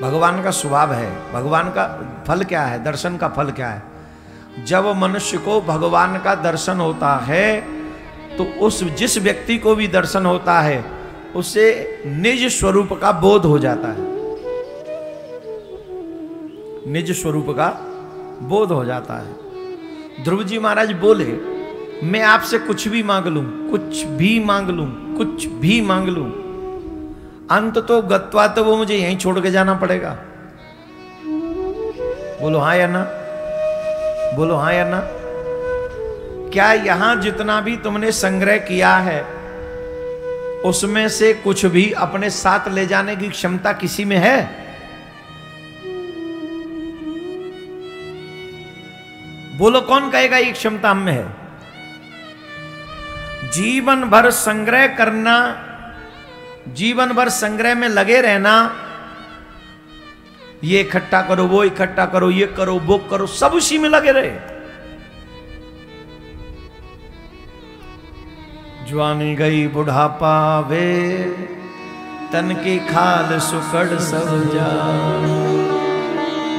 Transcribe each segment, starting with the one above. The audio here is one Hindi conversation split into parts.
भगवान का स्वभाव है। भगवान का फल क्या है? दर्शन का फल क्या है? जब मनुष्य को भगवान का दर्शन होता है तो उस जिस व्यक्ति को भी दर्शन होता है उसे निज स्वरूप का बोध हो जाता है। निज स्वरूप का बोध हो जाता है। ध्रुव जी महाराज बोले, मैं आपसे कुछ भी मांग लूं, कुछ भी मांग लूं, कुछ भी मांग लूं, अंत तो गत्वा तो वो मुझे यहीं छोड़ के जाना पड़ेगा। बोलो हाँ या ना? बोलो हाँ या ना? क्या यहां जितना भी तुमने संग्रह किया है उसमें से कुछ भी अपने साथ ले जाने की क्षमता किसी में है? बोलो कौन कहेगा ये क्षमता हम में है? जीवन भर संग्रह करना, जीवन भर संग्रह में लगे रहना, ये इकट्ठा करो, वो इकट्ठा करो, ये करो, वो करो, सब उसी में लगे रहे। जवानी गई बुढ़ापा वे, तन की खाल सुकड़ सब जा,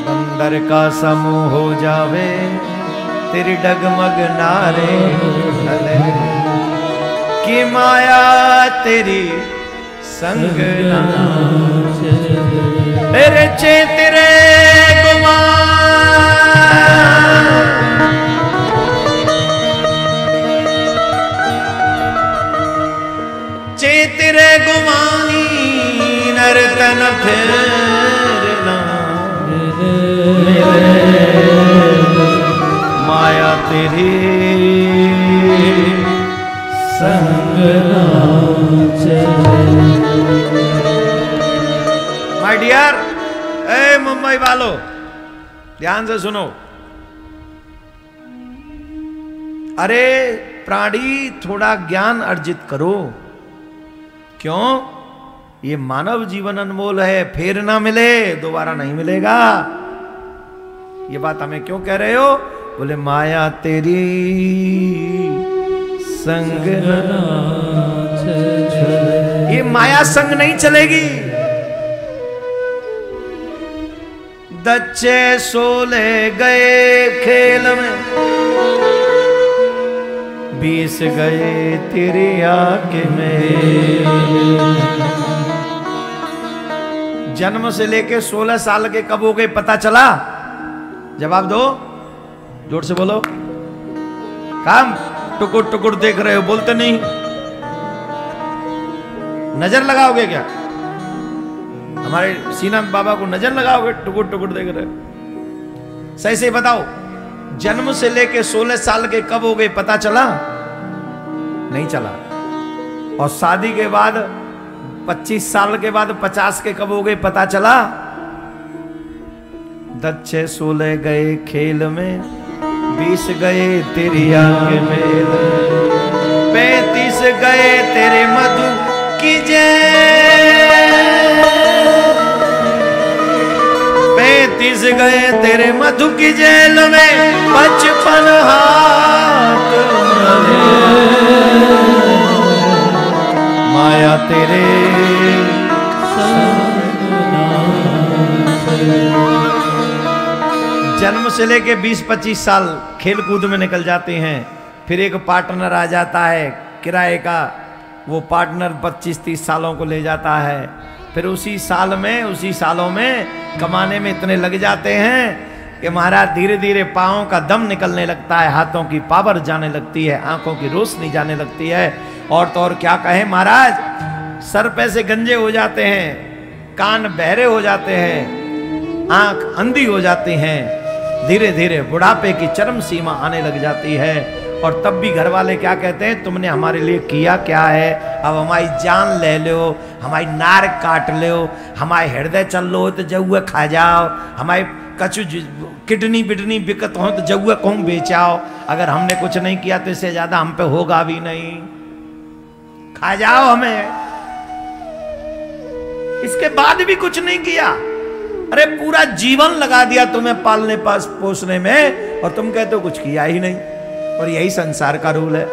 बंदर का समूह हो जावे, तेरी डगमग नारे ढले, कि माया तेरी संग ना तेरे चेतरे गुमा, चेतरे गुमानी नर्तन फेरना, माया तेरी संग ना चले। माय डियर, ए मुंबई वालों, ध्यान से सुनो। अरे प्राणी, थोड़ा ज्ञान अर्जित करो। क्यों? ये मानव जीवन अनमोल है, फिर ना मिले, दोबारा नहीं मिलेगा। ये बात हमें क्यों कह रहे हो? बोले माया तेरी संग ये माया संग नहीं चलेगी। दच्चे सोले गए खेल में, 20 गए तेरी आंख में। जन्म से लेके 16 साल के कब हो गए पता चला? जवाब दो, जोर से बोलो। काम टुकुर टुकुर देख रहे हो, बोलते नहीं। नजर लगाओगे क्या? हमारे सीनाथ बाबा को नजर लगाओगे? टुकुर टुकुर देख रहे हो। सही से बताओ, जन्म से लेके 16 साल के कब हो गए पता चला? नहीं चला। और शादी के बाद 25 साल के बाद 50 के कब हो गए पता चला? 10 16 गए खेल में, 20 गए तेरी आंख में, 35 गए तेरे मधु की जेल, 35 गए तेरे मधु की जेल में, 55 हाथ माया तेरे जन्म से लेके 20-25 साल खेल कूद में निकल जाते हैं। फिर एक पार्टनर आ जाता है किराए का, वो पार्टनर 25-30 सालों को ले जाता है। फिर उसी सालों में कमाने में इतने लग जाते हैं कि महाराज धीरे धीरे पाँव का दम निकलने लगता है, हाथों की पावर जाने लगती है, आंखों की रोशनी जाने लगती है। और तो और क्या कहें महाराज, सर पैसे गंजे हो जाते हैं, कान बहरे हो जाते हैं, आंख अंधी हो जाती हैं। धीरे धीरे बुढ़ापे की चरम सीमा आने लग जाती है। और तब भी घर वाले क्या कहते हैं, तुमने हमारे लिए किया क्या है? अब हमारी जान ले लो, हमारी नार काट लो, हमारे हृदय चल लो तो जौए खा जाओ, हमारे कछु किडनी बिडनी बिकत हो तो जौए कहूँ बेचाओ। अगर हमने कुछ नहीं किया तो इससे ज्यादा हम पे होगा भी नहीं, खा जाओ हमें। इसके बाद भी कुछ नहीं किया। अरे पूरा जीवन लगा दिया तुम्हें पालने पास पोसने में, और तुम कहते हो कुछ किया ही नहीं। और यही संसार का रूल है।